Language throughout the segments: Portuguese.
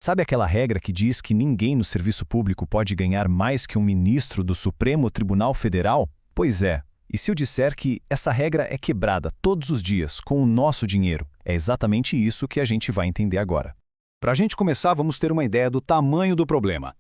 Sabe aquela regra que diz que ninguém no serviço público pode ganhar mais que um ministro do Supremo Tribunal Federal? Pois é. E se eu disser que essa regra é quebrada todos os dias com o nosso dinheiro? É exatamente isso que a gente vai entender agora. Para a gente começar, vamos ter uma ideia do tamanho do problema.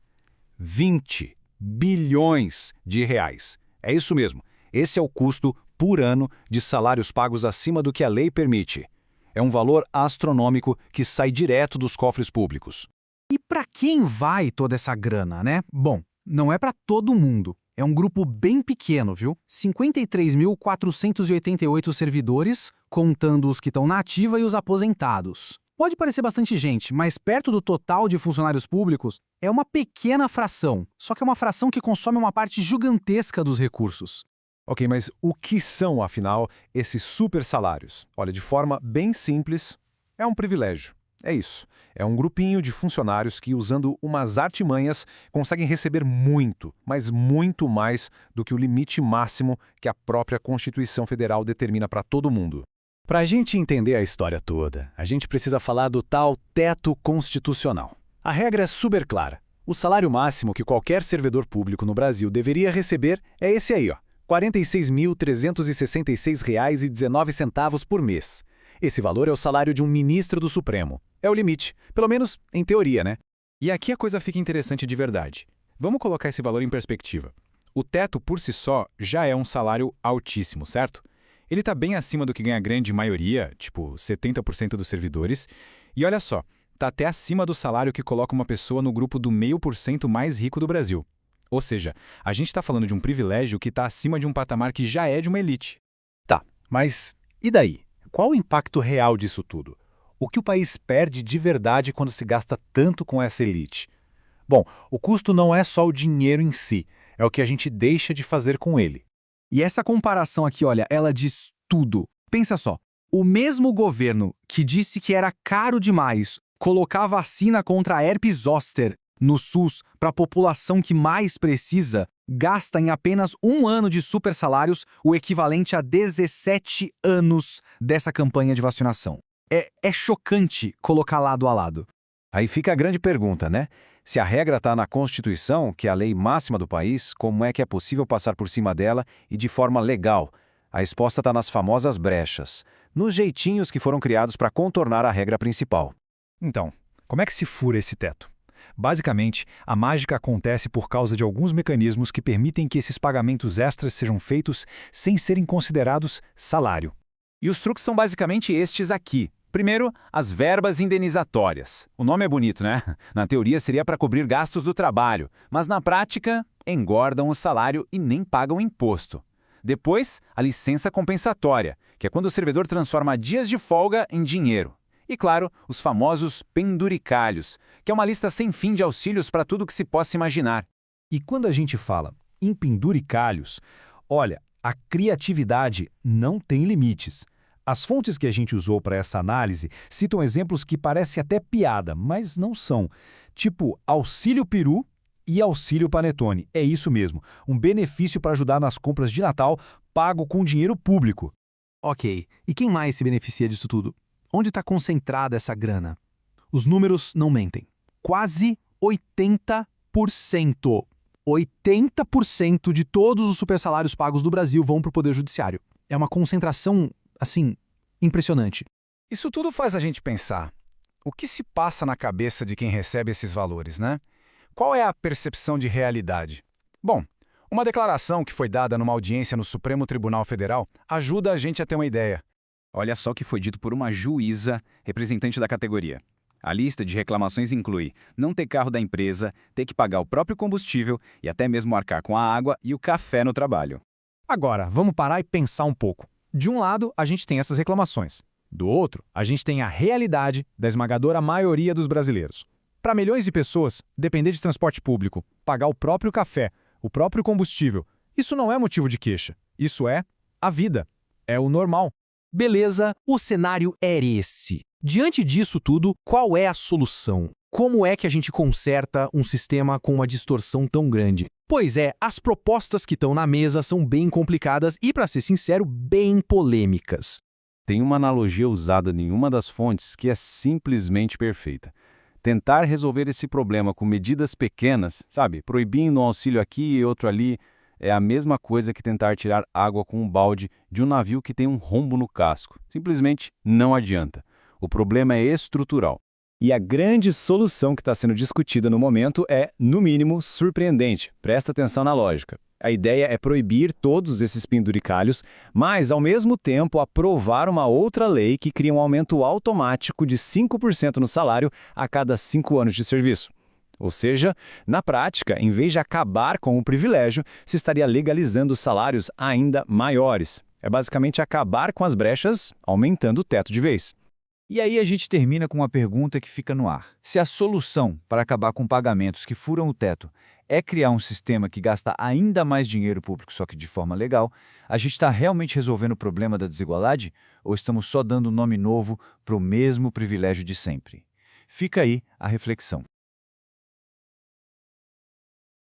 20 bilhões de reais. É isso mesmo. Esse é o custo, por ano, de salários pagos acima do que a lei permite. É um valor astronômico que sai direto dos cofres públicos. E para quem vai toda essa grana, né? Bom, não é para todo mundo. É um grupo bem pequeno, viu? 53.488 servidores, contando os que estão na ativa e os aposentados. Pode parecer bastante gente, mas perto do total de funcionários públicos, é uma pequena fração. Só que é uma fração que consome uma parte gigantesca dos recursos. Ok, mas o que são, afinal, esses super salários? Olha, de forma bem simples, é um privilégio. É isso. É um grupinho de funcionários que, usando umas artimanhas, conseguem receber muito, mas muito mais do que o limite máximo que a própria Constituição Federal determina para todo mundo. Para a gente entender a história toda, a gente precisa falar do tal teto constitucional. A regra é super clara. O salário máximo que qualquer servidor público no Brasil deveria receber é esse aí, ó. R$ 46.366,19 por mês. Esse valor é o salário de um ministro do Supremo. É o limite, pelo menos em teoria, né? E aqui a coisa fica interessante de verdade. Vamos colocar esse valor em perspectiva. O teto, por si só, já é um salário altíssimo, certo? Ele está bem acima do que ganha a grande maioria, tipo 70% dos servidores. E olha só, está até acima do salário que coloca uma pessoa no grupo do 0,5% mais rico do Brasil. Ou seja, a gente está falando de um privilégio que está acima de um patamar que já é de uma elite. Tá, mas e daí? Qual o impacto real disso tudo? O que o país perde de verdade quando se gasta tanto com essa elite? Bom, o custo não é só o dinheiro em si, é o que a gente deixa de fazer com ele. E essa comparação aqui, olha, ela diz tudo. Pensa só, o mesmo governo que disse que era caro demais colocar vacina contra a herpes zoster no SUS para a população que mais precisa, gasta em apenas um ano de super salários o equivalente a 17 anos dessa campanha de vacinação. É chocante colocar lado a lado. Aí fica a grande pergunta, né? Se a regra está na Constituição, que é a lei máxima do país, como é que é possível passar por cima dela e de forma legal? A resposta está nas famosas brechas, nos jeitinhos que foram criados para contornar a regra principal. Então, como é que se fura esse teto? Basicamente, a mágica acontece por causa de alguns mecanismos que permitem que esses pagamentos extras sejam feitos sem serem considerados salário. E os truques são basicamente estes aqui. Primeiro, as verbas indenizatórias. O nome é bonito, né? Na teoria seria para cobrir gastos do trabalho, mas na prática, engordam o salário e nem pagam imposto. Depois, a licença compensatória, que é quando o servidor transforma dias de folga em dinheiro. E, claro, os famosos penduricalhos, que é uma lista sem fim de auxílios para tudo que se possa imaginar. E quando a gente fala em penduricalhos, olha, a criatividade não tem limites. As fontes que a gente usou para essa análise citam exemplos que parecem até piada, mas não são. Tipo auxílio peru e auxílio panetone. É isso mesmo, um benefício para ajudar nas compras de Natal pago com dinheiro público. Ok, e quem mais se beneficia disso tudo? Onde está concentrada essa grana? Os números não mentem. Quase 80%. 80% de todos os supersalários pagos do Brasil vão para o Poder Judiciário. É uma concentração, assim, impressionante. Isso tudo faz a gente pensar. O que se passa na cabeça de quem recebe esses valores, né? Qual é a percepção de realidade? Bom, uma declaração que foi dada numa audiência no Supremo Tribunal Federal ajuda a gente a ter uma ideia. Olha só o que foi dito por uma juíza representante da categoria. A lista de reclamações inclui não ter carro da empresa, ter que pagar o próprio combustível e até mesmo arcar com a água e o café no trabalho. Agora, vamos parar e pensar um pouco. De um lado, a gente tem essas reclamações. Do outro, a gente tem a realidade da esmagadora maioria dos brasileiros. Para milhões de pessoas, depender de transporte público, pagar o próprio café, o próprio combustível, isso não é motivo de queixa. Isso é a vida. É o normal. Beleza, o cenário é esse. Diante disso tudo, qual é a solução? Como é que a gente conserta um sistema com uma distorção tão grande? Pois é, as propostas que estão na mesa são bem complicadas e, para ser sincero, bem polêmicas. Tem uma analogia usada em uma das fontes que é simplesmente perfeita. Tentar resolver esse problema com medidas pequenas, sabe, proibindo um auxílio aqui e outro ali, é a mesma coisa que tentar tirar água com um balde de um navio que tem um rombo no casco. Simplesmente não adianta. O problema é estrutural. E a grande solução que está sendo discutida no momento é, no mínimo, surpreendente. Presta atenção na lógica. A ideia é proibir todos esses penduricalhos, mas, ao mesmo tempo, aprovar uma outra lei que cria um aumento automático de 5% no salário a cada 5 anos de serviço. Ou seja, na prática, em vez de acabar com o privilégio, se estaria legalizando salários ainda maiores. É basicamente acabar com as brechas, aumentando o teto de vez. E aí a gente termina com uma pergunta que fica no ar. Se a solução para acabar com pagamentos que furam o teto é criar um sistema que gasta ainda mais dinheiro público, só que de forma legal, a gente está realmente resolvendo o problema da desigualdade? Ou estamos só dando um nome novo para o mesmo privilégio de sempre? Fica aí a reflexão.